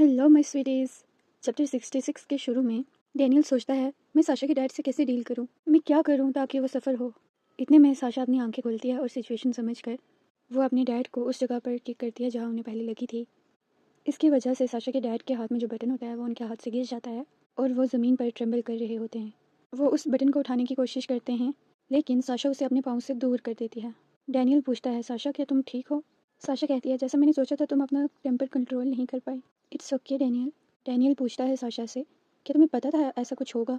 Hello my स्वीटीज़। Chapter 66 के शुरू में डैनियल सोचता है मैं साशा के डैड से कैसे डील करूं, मैं क्या करूं ताकि वो सफ़र हो। इतने में साशा अपनी आंखें खोलती है और सिचुएशन समझकर वो अपने डैड को उस जगह पर किक करती है जहां उन्हें पहले लगी थी। इसकी वजह से साशा के डैड के हाथ में जो बटन होता है वो उनके हाथ से गिर जाता है और वो ज़मीन पर ट्रेम्बल कर रहे होते हैं। वो उस बटन को उठाने की कोशिश करते हैं लेकिन साशा उसे अपने पाँव से दूर कर देती है। डैनियल पूछता है साशा क्या तुम ठीक हो। साशा कहती है जैसा मैंने सोचा था तुम अपना टेम्पर कंट्रोल नहीं कर पाई। It's okay Daniel. डैनियल पूछता है साशा से क्या तुम्हें पता था ऐसा कुछ होगा।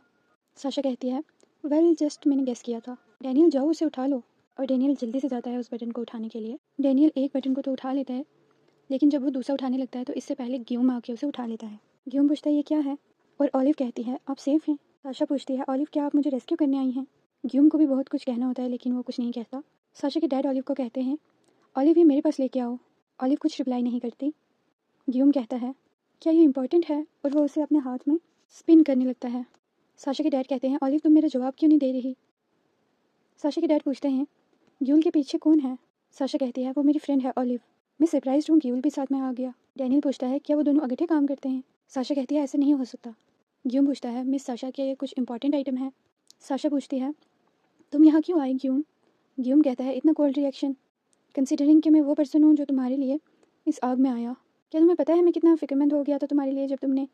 साशा कहती है वेल जस्ट मैंने गेस किया था। डैनियल जाओ उसे उठा लो। और डैनियल जल्दी से जाता है उस बटन को उठाने के लिए। डैनियल एक बटन को तो उठा लेता है लेकिन जब वो दूसरा उठाने लगता है तो इससे पहले ग्यूम आके उसे उठा लेता है। ग्यूम पूछता है ये क्या है और ऑलिव कहती है आप सेफ हैं। साशा पूछती है ऑलिव क्या आप मुझे रेस्क्यू करने आई हैं। ग्यूम को भी बहुत कुछ कहना होता है लेकिन वो कुछ नहीं कहता। साशा के डैड ऑलिव को कहते हैं ऑलिव ये मेरे पास लेके आओ। ऑलिव कुछ रिप्लाई नहीं करती। ग्यूम कहता है क्या ये इम्पोर्टेंट है और वो उसे अपने हाथ में स्पिन करने लगता है। साशा के डैड कहते हैं ऑलिव तुम मेरा जवाब क्यों नहीं दे रही। साशा के डैड पूछते हैं ग्यूल के पीछे कौन है। साशा कहती है वो मेरी फ्रेंड है ऑलिव। मैं सरप्राइज हूँ ग्यूल भी साथ में आ गया। डैनियल पूछता है क्या वो दोनों इकट्ठे काम करते हैं। साशा कहती है ऐसा नहीं हो सकता। ग्यूम पूछता है मिस साशा क्या ये कुछ इंपॉर्टेंट आइटम है। साशा पूछती है तुम यहाँ क्यों आई ग्यूम। ग्यूम कहता है इतना कोल्ड रिएक्शन कंसिडरिंग कि मैं वो पर्सन हूँ जो तुम्हारे लिए इस आग में आया। क्या तुम्हें पता है मैं कितना फिक्रमंद हो गया था तुम्हारे लिए जब तुमने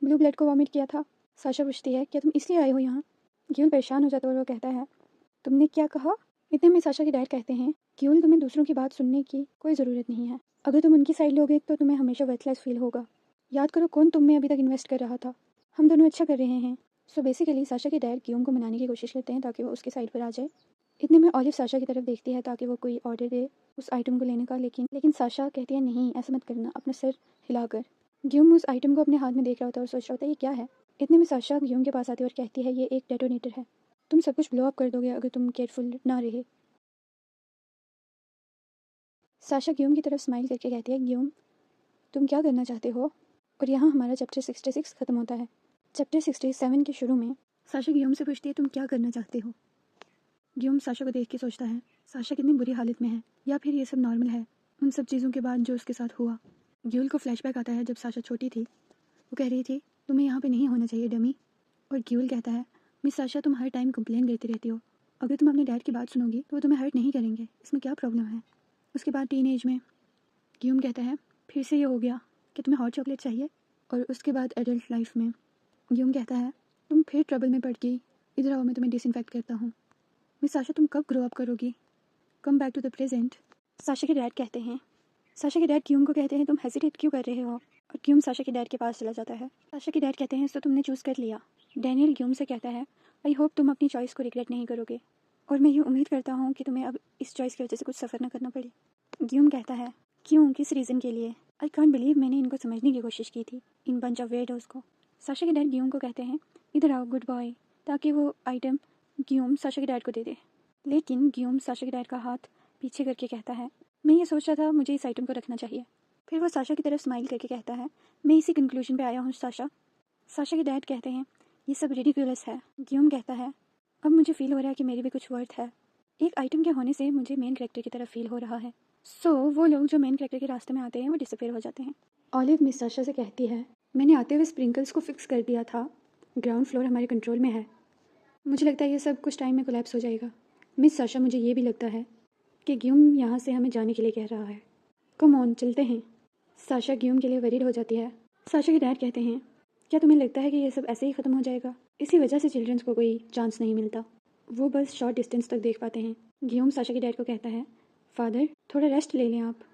ब्लू ब्लड को वॉमिट किया था। साशा पूछती है क्या तुम इसलिए आए हो यहाँ। ग्यूल परेशान हो जाता है और वो कहता है तुमने क्या कहा। इतने में साशा के डैड कहते हैं ग्यूल तुम्हें दूसरों की बात सुनने की कोई ज़रूरत नहीं है। अगर तुम उनकी साइड लोगे तो तुम्हें हमेशा वर्थलेस फील होगा। याद करो कौन तुम में अभी तक इन्वेस्ट कर रहा था। हम दोनों अच्छा कर रहे हैं। सो बेसिकली साशा के डैड ग्यूम को मनाने की कोशिश करते हैं ताकि वो उसके साइड पर आ जाए। इतने में ऑलिव साशा की तरफ देखती है ताकि वो कोई ऑर्डर दे उस आइटम को लेने का लेकिन साशा कहती है नहीं ऐसा मत करना अपना सिर हिलाकर। ग्यूम उस आइटम को अपने हाथ में देख रहा होता है और सोच रहा होता है ये क्या है। इतने में साशा ग्यूम के पास आती है और कहती है ये एक डेटोनेटर है। तुम सब कुछ ब्लो अप कर दोगे अगर तुम केयरफुल ना रहे। साशा ग्यूम की तरफ स्माइल करके कहती है ग्यूम तुम क्या करना चाहते हो। और यहाँ हमारा चैप्टर 66 ख़त्म होता है। चैप्टर 67 के शुरू में साशा ग्यूम से पूछती है तुम क्या करना चाहते हो। ग्यूम साशा को देख के सोचता है साशा कितनी बुरी हालत में है या फिर ये सब नॉर्मल है उन सब चीज़ों के बाद जो उसके साथ हुआ। ग्यूल को फ्लैशबैक आता है जब साशा छोटी थी। वो कह रही थी तुम्हें यहाँ पे नहीं होना चाहिए डमी। और ग्यूल कहता है मिस साशा तुम हर टाइम कंप्लेन करती रहती हो। अगर तुम अपने डैड की बात सुनोगी तो वो तुम्हें हर्ट नहीं करेंगे इसमें क्या प्रॉब्लम है। उसके बाद टीन एज में ग्यूम कहता है फिर से ये हो गया कि तुम्हें हॉट चॉकलेट चाहिए। और उसके बाद एडल्ट लाइफ में ग्यूम कहता है तुम फिर ट्रबल में पड़ गई। इधर आओ मैं तुम्हें डिसइंफेक्ट करता हूँ। मिस साशा तुम कब ग्रो अप करोगी। Come back to the present. Sasha के डैड कहते हैं साशा के डैड ग्यूम को कहते हैं तुम हेजिटेट क्यों कर रहे हो। और ग्यूम साशा के डैड के पास चला जाता है। साशा के डैड कहते हैं तो तुमने चूज़ कर लिया। डैनियल ग्यूम से कहता है आई होप तुम अपनी चॉइस को रिग्रेट नहीं करोगे और मैं ये उम्मीद करता हूँ कि तुम्हें अब इस चॉइस की वजह से कुछ सफ़र ना करना पड़े। ग्यूम कहता है क्यों किस रीज़न के लिए। आई कांट बिलीव मैंने इनको समझने की कोशिश की थी इन बंच ऑफ वेयरडोज को। साशा के डैड ग्यूम को कहते हैं इधर आओ गुड बॉय ताकि वो आइटम ग्यूम साशा के डैड को दे दे। लेकिन ग्यूम साशा के डैड का हाथ पीछे करके कहता है मैं ये सोच रहा था मुझे इस आइटम को रखना चाहिए। फिर वो साशा की तरफ स्माइल करके कहता है मैं इसी कंक्लूजन पे आया हूँ साशा। साशा के डैड कहते हैं ये सब रिडिकुलस है। ग्यूम कहता है अब मुझे फील हो रहा है कि मेरी भी कुछ वर्थ है। एक आइटम के होने से मुझे मेन कैरेक्टर की तरफ फील हो रहा है। वो लोग जो मेन कैरेक्टर के रास्ते में आते हैं वो डिसअपीयर हो जाते हैं। ऑलिव मिस साशा से कहती है मैंने आते हुए स्प्रिंकल्स को फिक्स कर दिया था। ग्राउंड फ्लोर हमारे कंट्रोल में है। मुझे लगता है ये सब कुछ टाइम में कोलैप्स हो जाएगा। मिस साशा मुझे ये भी लगता है कि ग्यूम यहाँ से हमें जाने के लिए कह रहा है। कम ऑन चलते हैं। साशा ग्यूम के लिए वरीड हो जाती है। साशा के डैड कहते हैं क्या तुम्हें लगता है कि ये सब ऐसे ही ख़त्म हो जाएगा। इसी वजह से चिल्ड्रंस को कोई चांस नहीं मिलता। वो बस शॉर्ट डिस्टेंस तक देख पाते हैं। ग्यूम साशा के डैड को कहता है फादर थोड़ा रेस्ट ले लें आप।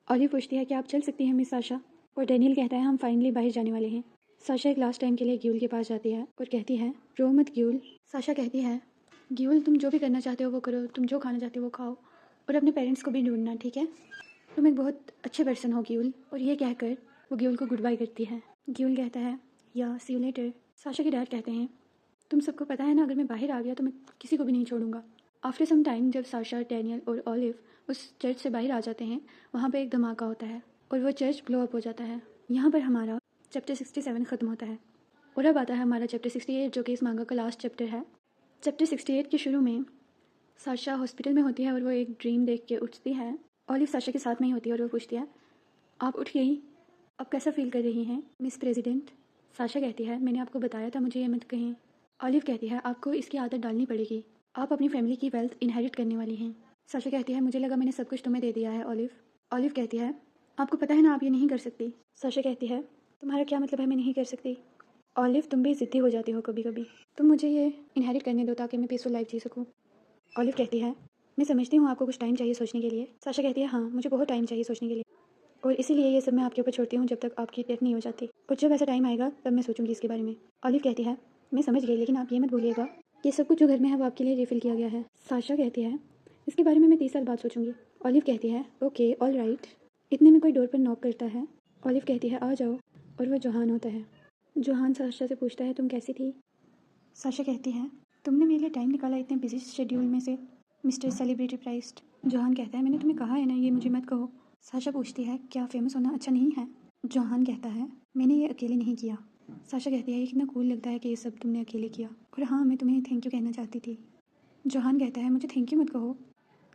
ऑलिव पूछती है कि आप चल सकती हैं मिस साशा। और डैनियल कहता है हम फाइनली बाहर जाने वाले हैं। साशा एक लास्ट टाइम के लिए ग्यूल के पास जाती है और कहती है रो मत ग्यूल। साशा कहती है ग्यूल तुम जो भी करना चाहते हो वो करो तुम जो खाना चाहते हो वो खाओ और अपने पेरेंट्स को भी ढूंढना ठीक है। तुम एक बहुत अच्छे पर्सन हो ग्यूल। और ये कहकर वो ग्यूल को गुड बाय करती है। ग्यूल कहता है या सी यू लेटर। साशा के डैड कहते हैं तुम सबको पता है ना अगर मैं बाहर आ गया तो मैं किसी को भी नहीं छोड़ूंगा। आफ्टर सम टाइम जब साशा डैनियल और ऑलिव उस चर्च से बाहर आ जाते हैं वहाँ पर एक धमाका होता है और वो चर्च ब्लो अप हो जाता है। यहाँ पर हमारा चैप्टर 67 ख़त्म होता है और अब आता है हमारा चैप्टर 68 जो कि इस मांगा का लास्ट चैप्टर है। चैप्टर 68 के शुरू में साशा हॉस्पिटल में होती है और वो एक ड्रीम देख के उठती है। ऑलिव साशा के साथ में ही होती है और वो पूछती है आप उठ गई। अब कैसा फील कर रही हैं मिस प्रेसिडेंट? साशा कहती है मैंने आपको बताया था मुझे ये मत कहें। ऑलिव कहती है आपको इसकी आदत डालनी पड़ेगी, आप अपनी फैमिली की वेल्थ इनहेरिट करने वाली हैं। साशा कहती है मुझे लगा मैंने सब कुछ तुम्हें दे दिया है ऑलिव। ऑलिव कहती है आपको पता है ना आप ये नहीं कर सकती। साशा कहती है तुम्हारा क्या मतलब है मैं नहीं कर सकती? ऑलिव तुम भी ज़िद्दी हो जाती हो कभी कभी, तुम मुझे ये इनहेरिट करने दो ताकि मैं पीसफुल लाइफ जी सकूँ। ऑलिव कहती है मैं समझती हूँ आपको कुछ टाइम चाहिए सोचने के लिए। साशा कहती है हाँ मुझे बहुत टाइम चाहिए सोचने के लिए, और इसीलिए ये सब मैं आपके ऊपर छोड़ती हूँ जब तक आपकी डेथ नहीं हो जाती, और जब ऐसा टाइम आएगा तब मैं सोचूंगी इसके बारे में। ऑलिव कहती है मैं समझ गई लेकिन आप ये मत भूलिएगा कि सब कुछ जो घर में है वो आपके लिए रिफिल किया गया है। साशा कहती है इसके बारे में मैं 30 साल बाद सोचूंगी। ऑलिव कहती है ओके ऑल राइट। इतने में कोई डोर पर नॉक करता है। ऑलिव कहती है आ जाओ, और वह जोहान होता है। जोहान साशा से पूछता है तुम कैसी थी? साशा कहती है तुमने मेरे लिए टाइम निकाला इतने बिजी शेड्यूल में से मिस्टर सेलिब्रिटी प्राइस्ड। जोहान कहता है मैंने तुम्हें कहा है ना ये मुझे मत कहो। साशा पूछती है क्या फेमस होना अच्छा नहीं है? जोहान कहता है मैंने ये अकेले नहीं किया। साशा कहती है ये कितना कूल लगता है कि ये सब तुमने अकेले किया, और हाँ मैं तुम्हें थैंक यू कहना चाहती थी। जोहान कहता है मुझे थैंक यू मत कहो,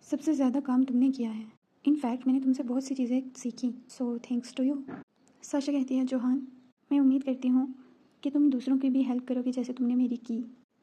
सबसे ज़्यादा काम तुमने किया है, इनफैक्ट मैंने तुमसे बहुत सी चीज़ें सीखी, so thanks to you. Sasha कहती है जोहान मैं उम्मीद करती हूँ कि तुम दूसरों की भी हेल्प करोगे जैसे तुमने मेरी की,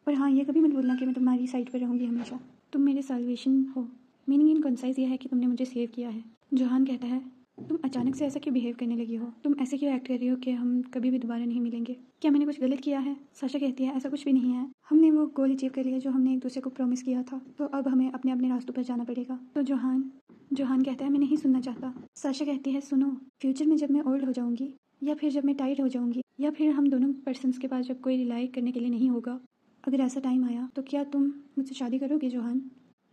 पर हाँ ये कभी मत बोलना कि मैं तुम्हारी साइड पर रहूँगी हमेशा, तुम मेरे साल्वेशन हो। मीनिंग इन कंसाइज ये है कि तुमने मुझे सेव किया है। जोहान कहता है तुम अचानक से ऐसा क्यों बिहेव करने लगी हो, तुम ऐसे क्यों एक्ट कर रही हो कि हम कभी भी दोबारा नहीं मिलेंगे, क्या मैंने कुछ गलत किया है? साशा कहती है ऐसा कुछ भी नहीं है, हमने वो गोल अचीव कर लिया जो हमने एक दूसरे को प्रॉमिस किया था, तो अब हमें अपने अपने रास्तों पर जाना पड़ेगा। तो जोहान कहता है मैं नहीं सुनना चाहता। साशा कहती है सुनो, फ्यूचर में जब मैं ओल्ड हो जाऊंगी, या फिर जब मैं टाइट हो जाऊंगी, या फिर हम दोनों पर्सन्स के पास जब कोई रिलाई करने के लिए नहीं होगा, अगर ऐसा टाइम आया तो क्या तुम मुझसे शादी करोगे जोहान?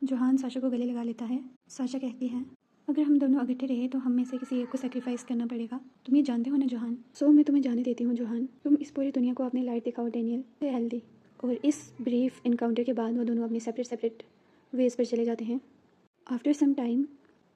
जोहान साशा को गले लगा लेता है। साशा कहती है अगर हम दोनों इकट्ठे रहे तो हम में से किसी एक को सेक्रीफाइस करना पड़ेगा, तुम ये जानते हो ना जोहान। सो मैं तुम्हें जाने देती हूँ जोहान, तुम इस पूरी दुनिया को अपने लाइट दिखाओ डैनियल, से हेल्दी। और इस ब्रीफ इनकाउंटर के बाद वो दोनों अपने सेपरेट वेज पर चले जाते हैं। After some time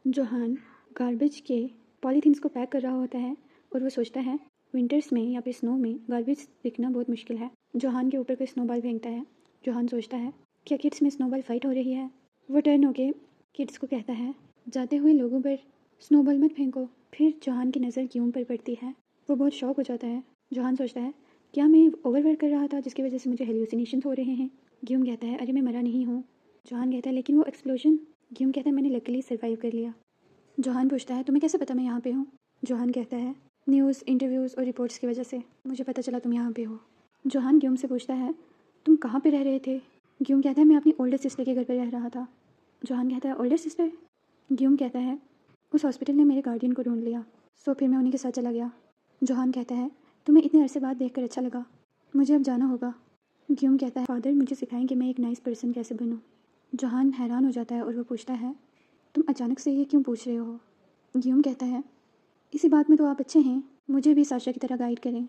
Johan garbage के पॉलीथीन्स को पैक कर रहा होता है, और वो सोचता है विंटर्स में या फिर स्नो में गार्बेज दिखना बहुत मुश्किल है। जोहान के ऊपर कोई स्नोबॉल फेंकता है। जोहान सोचता है क्या किड्स में स्नोबॉल फाइट हो रही है? वो टर्न होके किड्स को कहता है जाते हुए लोगों पर स्नोबॉल मत फेंको। फिर जोहान की नज़र ग्यूम पर पड़ती है, वो बहुत शॉक हो जाता है। जोहान सोचता है क्या मैं ओवरवर्क कर रहा था जिसकी वजह से मुझे हेल्यूसिनेशन हो रहे हैं? ग्यूम कहता है अरे मैं मरा नहीं हूँ। जोहान कहता है लेकिन वो एक्सप्लोजन। ग्यूम कहता है मैंने लकीली सर्वाइव कर लिया। जोहान पूछता है तुम्हें कैसे पता मैं यहाँ पे हूँ? जोहान कहता है न्यूज़ इंटरव्यूज़ और रिपोर्ट्स की वजह से मुझे पता चला तुम यहाँ पे हो। जोहान ग्यूम से पूछता है तुम कहाँ पे रह रहे थे? ग्यूम कहता है मैं अपनी ओल्डर सिस्टर के घर पर रह रहा था। जोहान कहता है ओल्डर सिस्टर? ग्यूम कहता है उस हॉस्पिटल ने मेरे गार्डियन को ढूंढ लिया, सो फिर मैं उन्हीं के साथ चला गया। जोहान कहता है तुम्हें इतने अरसे बाद देखकर अच्छा लगा, मुझे अब जाना होगा। ग्यूम कहता है फादर मुझे सिखाएं कि मैं एक नाइस पर्सन कैसे बनूं। जोहान हैरान हो जाता है और वो पूछता है तुम अचानक से ये क्यों पूछ रहे हो? ग्यूम कहता है इसी बात में तो आप अच्छे हैं, मुझे भी साशा की तरह गाइड करें,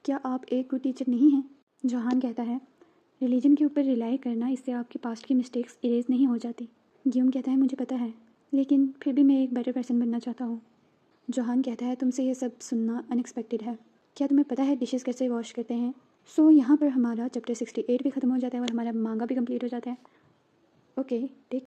क्या आप एक गुड टीचर नहीं हैं? जोहान कहता है रिलीजन के ऊपर रिलाई करना, इससे आपके पास्ट की मिस्टेक्स इरेज नहीं हो जाती। ग्यूम कहता है मुझे पता है, लेकिन फिर भी मैं एक बेटर पर्सन बनना चाहता हूँ। जोहान कहता है तुमसे ये सब सुनना अनएक्सपेक्टेड है, क्या तुम्हें पता है डिशेस कैसे वॉश करते हैं? सो यहाँ पर हमारा चैप्टर 68 भी ख़त्म हो जाता है और हमारा मांगा भी कंप्लीट हो जाता है। Okay take